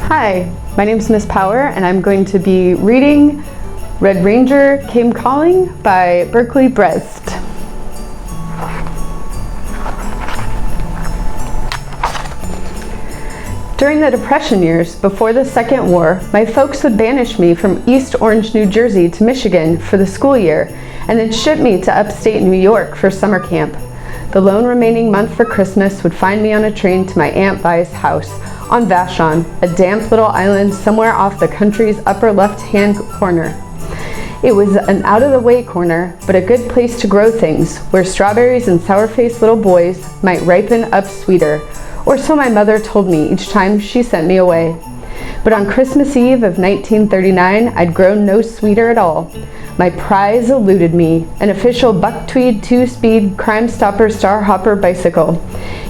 Hi, my name is Miss Power and I'm going to be reading Red Ranger Came Calling by Berkeley Brest. During the Depression years, before the Second War, my folks would banish me from East Orange, New Jersey to Michigan for the school year and then ship me to upstate New York for summer camp. The lone remaining month for Christmas would find me on a train to my Aunt Vi's house on Vashon, a damp little island somewhere off the country's upper left-hand corner. It was an out-of-the-way corner, but a good place to grow things, where strawberries and sour-faced little boys might ripen up sweeter, or so my mother told me each time she sent me away. But on Christmas Eve of 1939, I'd grown no sweeter at all. My prize eluded me, an official buck-tweed 2-speed Crime Stopper Star Hopper bicycle.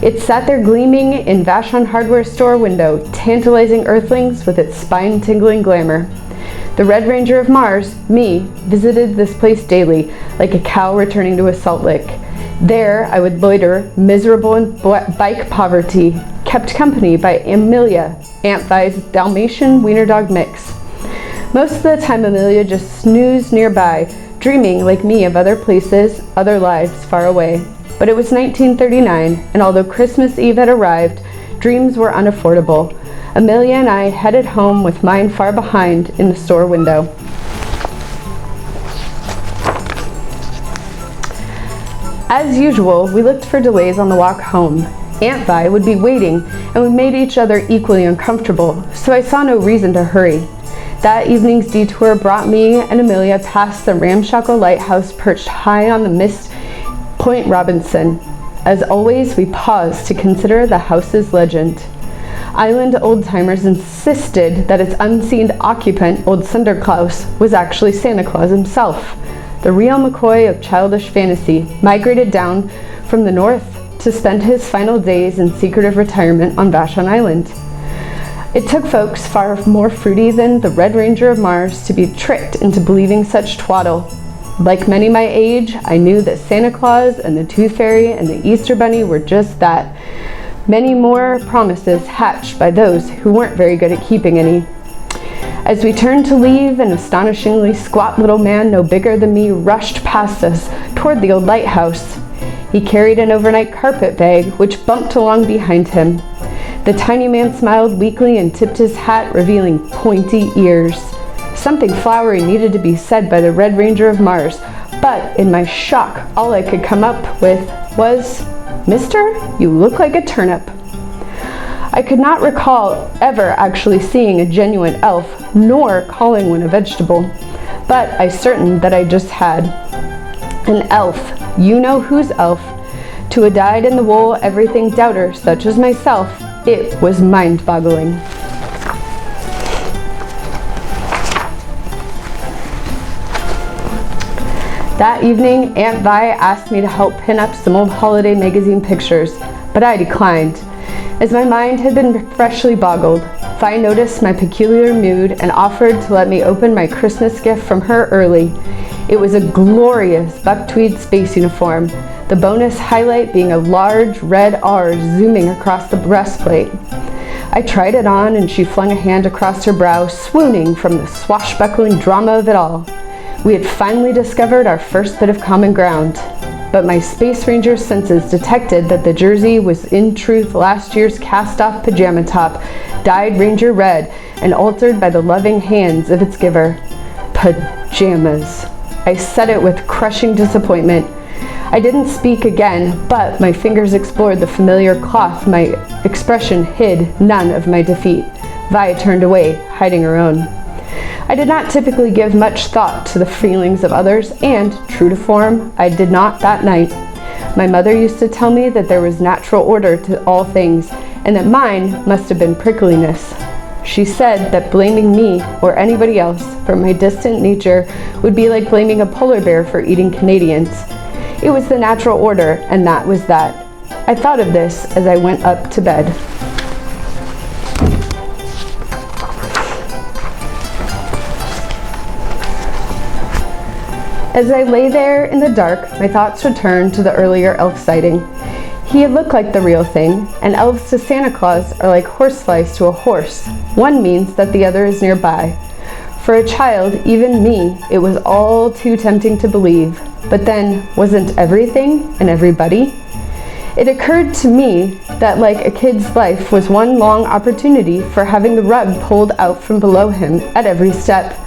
It sat there gleaming in Vashon hardware store window, tantalizing earthlings with its spine-tingling glamour. The Red Ranger of Mars, me, visited this place daily, like a cow returning to a salt lick. There I would loiter, miserable in bike poverty, kept company by Amelia, Aunt Vi's Dalmatian wiener dog mix. Most of the time Amelia just snoozed nearby, dreaming like me of other places, other lives far away. But it was 1939, and although Christmas Eve had arrived, dreams were unaffordable. Amelia and I headed home with mine far behind in the store window. As usual, we looked for delays on the walk home. Aunt Vi would be waiting, and we made each other equally uncomfortable, so I saw no reason to hurry. That evening's detour brought me and Amelia past the ramshackle lighthouse perched high on the mist Point Robinson. As always, we paused to consider the house's legend. Island old-timers insisted that its unseen occupant, Old Sunderklaus, was actually Santa Claus himself. The real McCoy of childish fantasy migrated down from the north to spend his final days in secretive retirement on Vashon Island. It took folks far more fruity than the Red Ranger of Mars to be tricked into believing such twaddle. Like many my age, I knew that Santa Claus and the Tooth Fairy and the Easter Bunny were just that. Many more promises hatched by those who weren't very good at keeping any. As we turned to leave, an astonishingly squat little man no bigger than me rushed past us toward the old lighthouse. He carried an overnight carpet bag, which bumped along behind him. The tiny man smiled weakly and tipped his hat, revealing pointy ears. Something flowery needed to be said by the Red Ranger of Mars, but in my shock, all I could come up with was, "Mister, you look like a turnip." I could not recall ever actually seeing a genuine elf, nor calling one a vegetable, but I certain that I just had. An elf, you know whose elf. To a dyed-in-the-wool everything doubter such as myself, it was mind-boggling. That evening, Aunt Vi asked me to help pin up some old holiday magazine pictures, but I declined. As my mind had been freshly boggled, Vi noticed my peculiar mood and offered to let me open my Christmas gift from her early. It was a glorious buck-tweed space uniform, the bonus highlight being a large red R zooming across the breastplate. I tried it on and she flung a hand across her brow, swooning from the swashbuckling drama of it all. We had finally discovered our first bit of common ground. But my Space Ranger senses detected that the jersey was in truth last year's cast-off pajama top, dyed Ranger red and altered by the loving hands of its giver. Pajamas. I said it with crushing disappointment. I didn't speak again, but my fingers explored the familiar cloth. My expression hid none of my defeat. Vi turned away, hiding her own. I did not typically give much thought to the feelings of others, and, true to form, I did not that night. My mother used to tell me that there was natural order to all things, and that mine must have been prickliness. She said that blaming me, or anybody else, for my distant nature would be like blaming a polar bear for eating Canadians. It was the natural order, and that was that. I thought of this as I went up to bed. As I lay there in the dark, my thoughts returned to the earlier elf sighting. He had looked like the real thing, and elves to Santa Claus are like horseflies to a horse. One means that the other is nearby. For a child, even me, it was all too tempting to believe. But then, wasn't everything and everybody? It occurred to me that like a kid's life was one long opportunity for having the rug pulled out from below him at every step.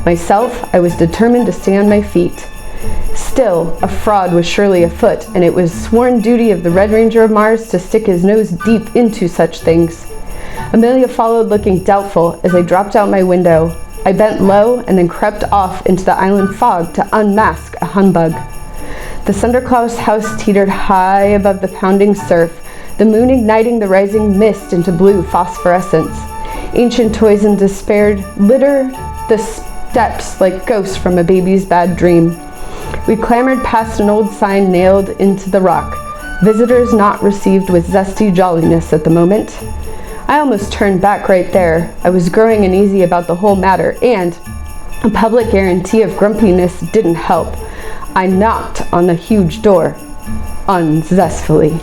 Myself, I was determined to stay on my feet. Still, a fraud was surely afoot, and it was sworn duty of the Red Ranger of Mars to stick his nose deep into such things. Amelia followed, looking doubtful, as I dropped out my window. I bent low and then crept off into the island fog to unmask a humbug. The Santa Claus house teetered high above the pounding surf, the moon igniting the rising mist into blue phosphorescence. Ancient toys in despair littered the steps like ghosts from a baby's bad dream. We clambered past an old sign nailed into the rock. Visitors not received with zesty jolliness at the moment. I almost turned back right there. I was growing uneasy about the whole matter, and a public guarantee of grumpiness didn't help. I knocked on the huge door, unzestfully.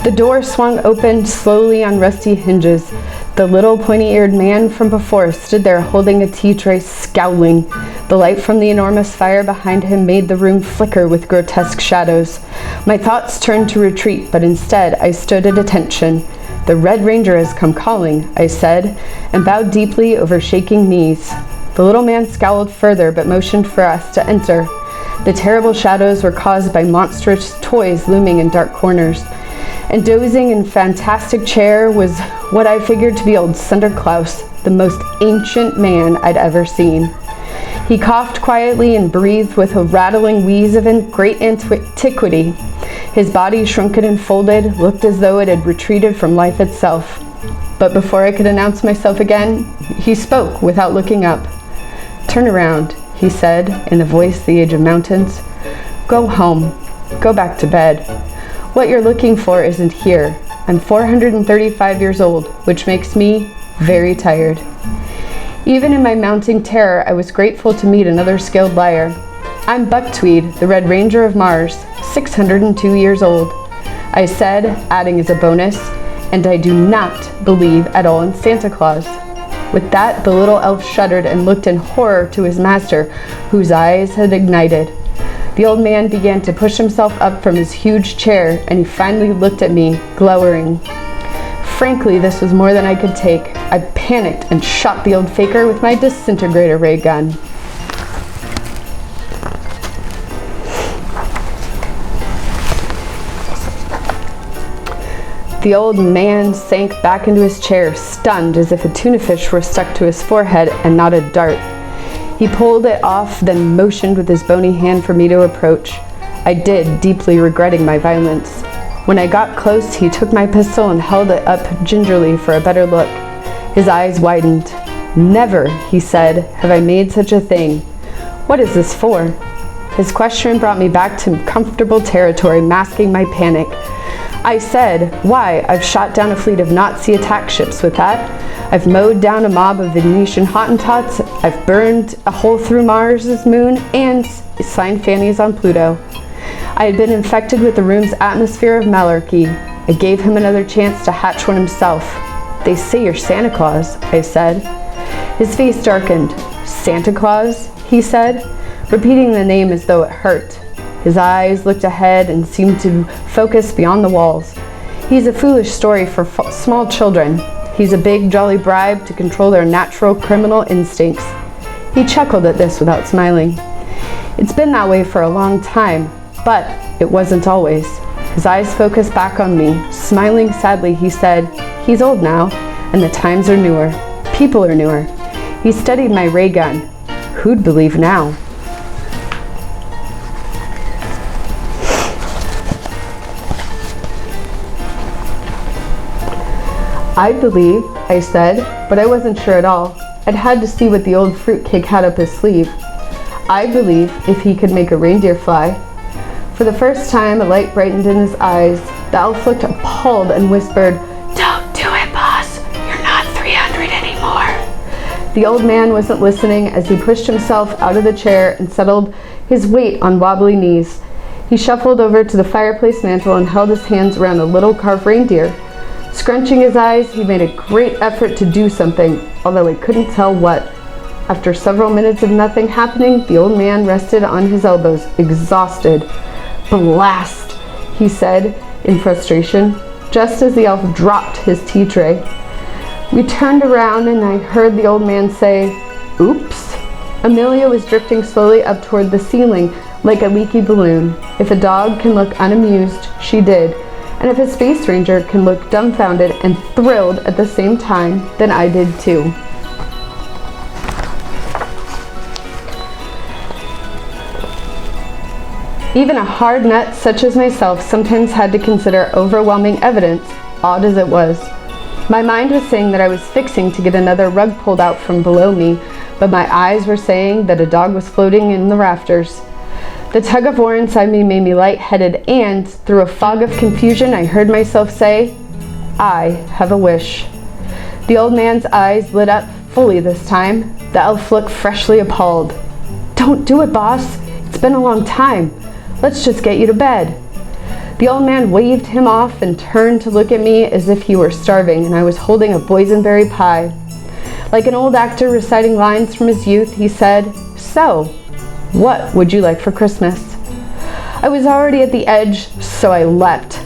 The door swung open slowly on rusty hinges. The little pointy-eared man from before stood there holding a tea tray, scowling. The light from the enormous fire behind him made the room flicker with grotesque shadows. My thoughts turned to retreat, but instead I stood at attention. "The Red Ranger has come calling," I said, and bowed deeply over shaking knees. The little man scowled further, but motioned for us to enter. The terrible shadows were caused by monstrous toys looming in dark corners. And dozing in a fantastic chair was what I figured to be old Santa Claus, the most ancient man I'd ever seen. He coughed quietly and breathed with a rattling wheeze of great antiquity. His body, shrunken and folded, looked as though it had retreated from life itself. But before I could announce myself again, he spoke without looking up. "Turn around," he said, in a voice the age of mountains. "Go home. Go back to bed. What you're looking for isn't here. I'm 435 years old, which makes me very tired." Even in my mounting terror, I was grateful to meet another skilled liar. "I'm Bucktweed, the Red Ranger of Mars, 602 years old," I said, adding as a bonus, "and I do not believe at all in Santa Claus." With that, the little elf shuddered and looked in horror to his master, whose eyes had ignited. The old man began to push himself up from his huge chair, and he finally looked at me, glowering. Frankly, this was more than I could take. I panicked and shot the old faker with my disintegrator ray gun. The old man sank back into his chair, stunned as if a tuna fish were stuck to his forehead and not a dart. He pulled it off, then motioned with his bony hand for me to approach. I did, deeply regretting my violence. When I got close, he took my pistol and held it up gingerly for a better look. His eyes widened. "Never," he said, "have I made such a thing. What is this for?" His question brought me back to comfortable territory, masking my panic. I said, "Why, I've shot down a fleet of Nazi attack ships with that. I've mowed down a mob of Venetian Hottentots. I've burned a hole through Mars's moon and signed fannies on Pluto." I had been infected with the room's atmosphere of malarkey. I gave him another chance to hatch one himself. "They say you're Santa Claus," I said. His face darkened. "Santa Claus?" he said, repeating the name as though it hurt. His eyes looked ahead and seemed to focus beyond the walls. "He's a foolish story for small children. He's a big, jolly bribe to control their natural criminal instincts." He chuckled at this without smiling. "It's been that way for a long time, but it wasn't always." His eyes focused back on me. Smiling sadly, he said, "He's old now, and the times are newer. People are newer." He studied my ray gun. Who'd believe now? "I believe," I said, but I wasn't sure at all. I'd had to see what the old fruitcake had up his sleeve. "I believe if he could make a reindeer fly." For the first time, a light brightened in his eyes. The elf looked appalled and whispered, "Don't do it, boss. You're not 300 anymore." The old man wasn't listening as he pushed himself out of the chair and settled his weight on wobbly knees. He shuffled over to the fireplace mantel and held his hands around a little carved reindeer. Scrunching his eyes, he made a great effort to do something, although I couldn't tell what. After several minutes of nothing happening, the old man rested on his elbows, exhausted. "Blast!" he said in frustration, just as the elf dropped his tea tray. We turned around and I heard the old man say, "Oops." Amelia was drifting slowly up toward the ceiling like a leaky balloon. If a dog can look unamused, she did. And if a space ranger can look dumbfounded and thrilled at the same time, then I did too. Even a hard nut such as myself sometimes had to consider overwhelming evidence, odd as it was. My mind was saying that I was fixing to get another rug pulled out from below me, but my eyes were saying that a dog was floating in the rafters. The tug of war inside me made me lightheaded, and through a fog of confusion I heard myself say, "I have a wish." The old man's eyes lit up fully this time. The elf looked freshly appalled. "Don't do it, boss. It's been a long time. Let's just get you to bed." The old man waved him off and turned to look at me as if he were starving and I was holding a boysenberry pie. Like an old actor reciting lines from his youth, he said, "So, what would you like for Christmas?" I was already at the edge, so I leapt.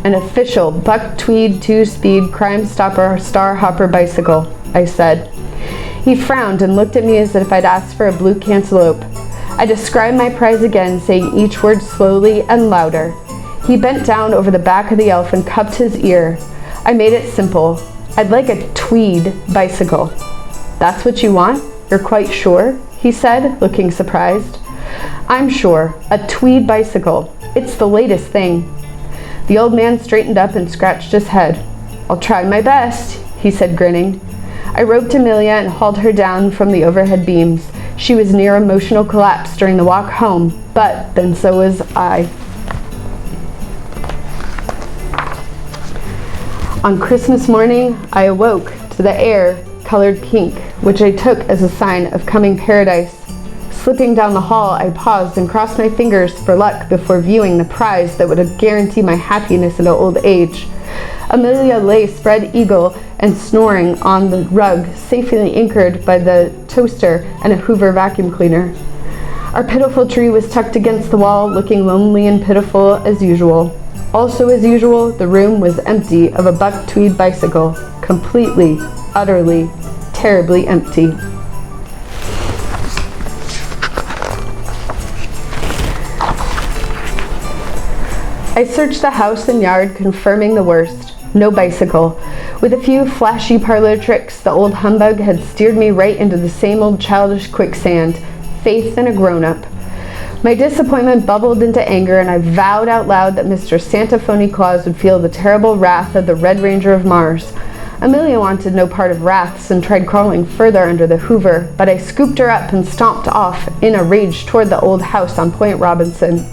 "An official buck tweed 2-speed Crime Stopper Star Hopper bicycle," I said. He frowned and looked at me as if I'd asked for a blue cantaloupe. I described my prize again, saying each word slowly and louder. He bent down over the back of the elf and cupped his ear. I made it simple. "I'd like a tweed bicycle." "That's what you want? You're quite sure?" he said, looking surprised. "I'm sure. A tweed bicycle. It's the latest thing." The old man straightened up and scratched his head. "I'll try my best," he said, grinning. I roped Amelia and hauled her down from the overhead beams. She was near emotional collapse during the walk home, but then so was I. On Christmas morning, I awoke to the air colored pink, which I took as a sign of coming paradise. Slipping down the hall, I paused and crossed my fingers for luck before viewing the prize that would guarantee my happiness into old age. Amelia lay spread eagle and snoring on the rug, safely anchored by the toaster and a Hoover vacuum cleaner. Our pitiful tree was tucked against the wall, looking lonely and pitiful as usual. Also as usual, the room was empty of a buck tweed bicycle, completely, utterly, terribly empty. I searched the house and yard, confirming the worst. No bicycle. With a few flashy parlor tricks, the old humbug had steered me right into the same old childish quicksand, faith in a grown-up. My disappointment bubbled into anger, and I vowed out loud that Mr. Santa Phony Claus would feel the terrible wrath of the Red Ranger of Mars. Amelia wanted no part of wraths and tried crawling further under the Hoover, but I scooped her up and stomped off in a rage toward the old house on Point Robinson.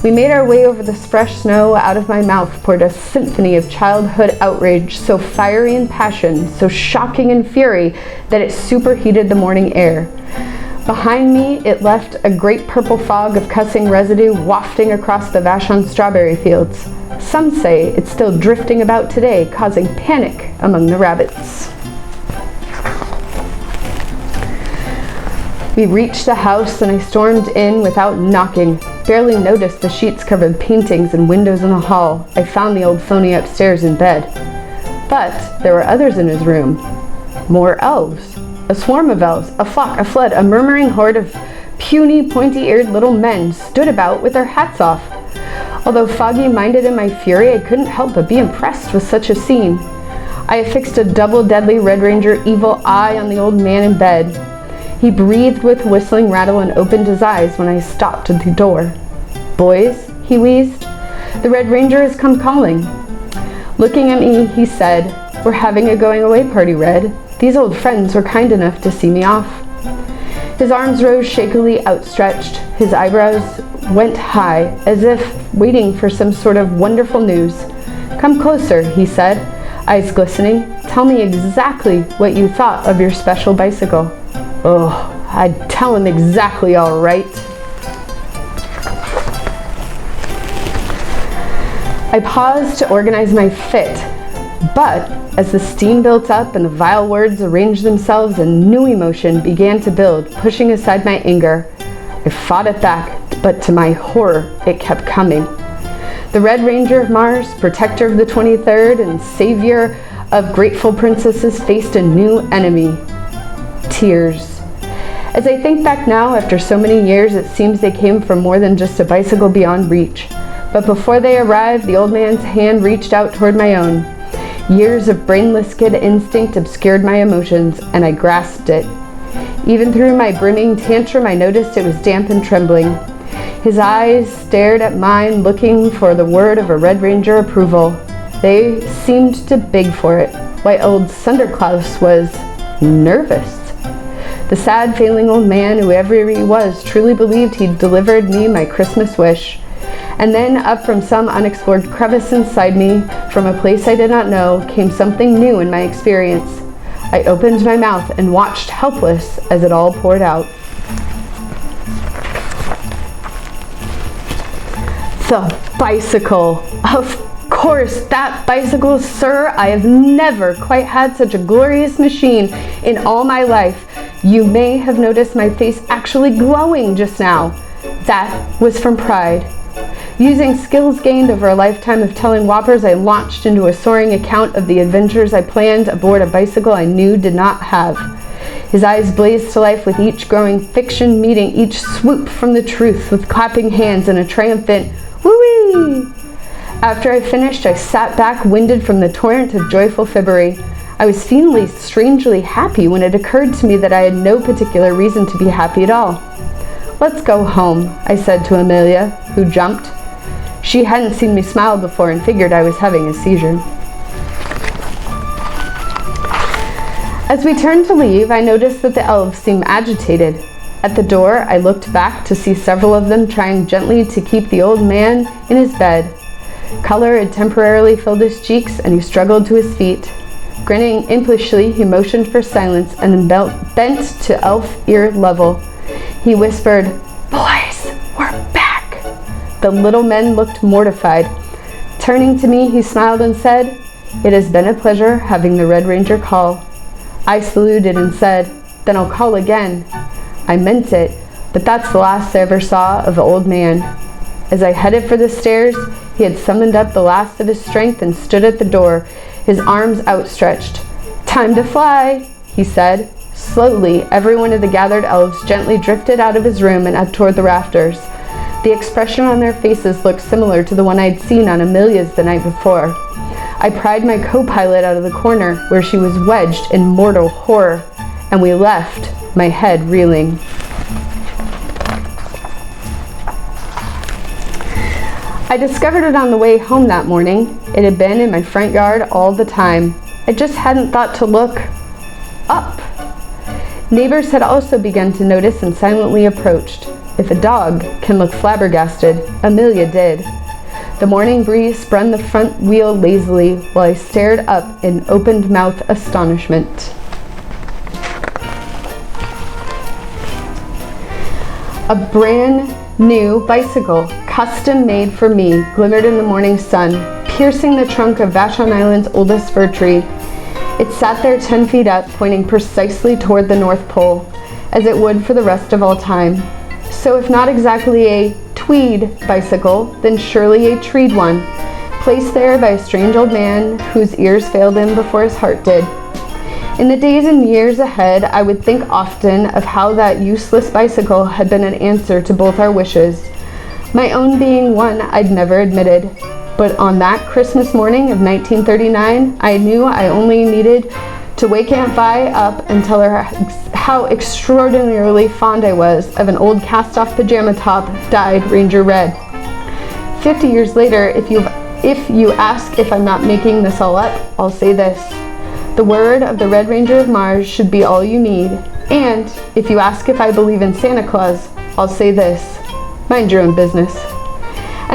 We made our way over the fresh snow. Out of my mouth poured a symphony of childhood outrage, so fiery in passion, so shocking in fury, that it superheated the morning air. Behind me, it left a great purple fog of cussing residue wafting across the Vashon strawberry fields. Some say it's still drifting about today, causing panic among the rabbits. We reached the house and I stormed in without knocking. Barely noticed the sheets-covered paintings and windows in the hall. I found the old phony upstairs in bed. But there were others in his room. More elves. A swarm of elves, a flock, a flood, a murmuring horde of puny, pointy-eared little men stood about with their hats off. Although foggy-minded in my fury, I couldn't help but be impressed with such a scene. I affixed a double deadly Red Ranger evil eye on the old man in bed. He breathed with whistling rattle and opened his eyes when I stopped at the door. "Boys," he wheezed, "the Red Ranger has come calling." Looking at me, he said, "We're having a going-away party, Red. These old friends were kind enough to see me off." His arms rose shakily outstretched. His eyebrows went high, as if waiting for some sort of wonderful news. "Come closer," he said. eyes glistening. "Tell me exactly what you thought of your special bicycle." "Oh, I'd tell him exactly all right." I paused to organize my fit, but as the steam built up and the vile words arranged themselves, a new emotion began to build, pushing aside my anger. I fought it back, but to my horror, it kept coming. The Red Ranger of Mars, protector of the 23rd and savior of grateful princesses, faced a new enemy: tears. As I think back now, after so many years, it seems they came from more than just a bicycle beyond reach. But before they arrived, the old man's hand reached out toward my own. Years of brainless kid instinct obscured my emotions, and I grasped it. Even through my brimming tantrum, I noticed it was damp and trembling. His eyes stared at mine, looking for the word of a Red Ranger approval. They seemed to beg for it, while old Sunderklaus was nervous. The sad, failing old man, whoever he was, truly believed he'd delivered me my Christmas wish. And then, up from some unexplored crevice inside me, from a place I did not know, came something new in my experience. I opened my mouth and watched, helpless, as it all poured out. The bicycle. Of course, that bicycle, sir. I have never quite had such a glorious machine in all my life. You may have noticed my face actually glowing just now. That was from pride. Using skills gained over a lifetime of telling whoppers, I launched into a soaring account of the adventures I planned aboard a bicycle I knew did not have. His eyes blazed to life with each growing fiction, meeting each swoop from the truth with clapping hands and a triumphant "woo-wee!" After I finished, I sat back, winded from the torrent of joyful fibbery. I was feeling strangely happy when it occurred to me that I had no particular reason to be happy at all. "Let's go home," I said to Amelia, who jumped. She hadn't seen me smile before and figured I was having a seizure. As we turned to leave, I noticed that the elves seemed agitated. At the door, I looked back to see several of them trying gently to keep the old man in his bed. Color had temporarily filled his cheeks, and he struggled to his feet. Grinning impishly, he motioned for silence and bent to elf ear level. He whispered, "Boys, we're back." The little men looked mortified. Turning to me, he smiled and said, "It has been a pleasure having the Red Ranger call." I saluted and said, "Then I'll call again." I meant it, but that's the last I ever saw of the old man. As I headed for the stairs, he had summoned up the last of his strength and stood at the door, his arms outstretched. "Time to fly," he said. Slowly, every one of the gathered elves gently drifted out of his room and up toward the rafters. The expression on their faces looked similar to the one I'd seen on Amelia's the night before. I pried my co-pilot out of the corner where she was wedged in mortal horror, and we left, my head reeling. I discovered it on the way home that morning. It had been in my front yard all the time. I just hadn't thought to look up. Neighbors had also begun to notice and silently approached. If a dog can look flabbergasted, Amelia did. The morning breeze spun the front wheel lazily while I stared up in open-mouthed astonishment. A brand new bicycle, custom made for me, glimmered in the morning sun, piercing the trunk of Vashon Island's oldest fir tree. It sat there 10 feet up, pointing precisely toward the North Pole, as it would for the rest of all time. So if not exactly a tweed bicycle, then surely a treed one, placed there by a strange old man whose ears failed him before his heart did. In the days and years ahead, I would think often of how that useless bicycle had been an answer to both our wishes, my own being one I'd never admitted. But on that Christmas morning of 1939, I knew I only needed to wake Aunt Vi up and tell her how extraordinarily fond I was of an old cast-off pajama top dyed Ranger Red. 50 years later, if you ask if I'm not making this all up, I'll say this: the word of the Red Ranger of Mars should be all you need. And if you ask if I believe in Santa Claus, I'll say this: mind your own business.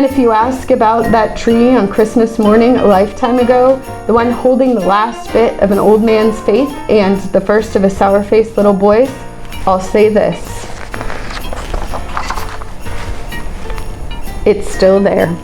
And if you ask about that tree on Christmas morning a lifetime ago, the one holding the last bit of an old man's faith and the first of a sour-faced little boy's, I'll say this: it's still there.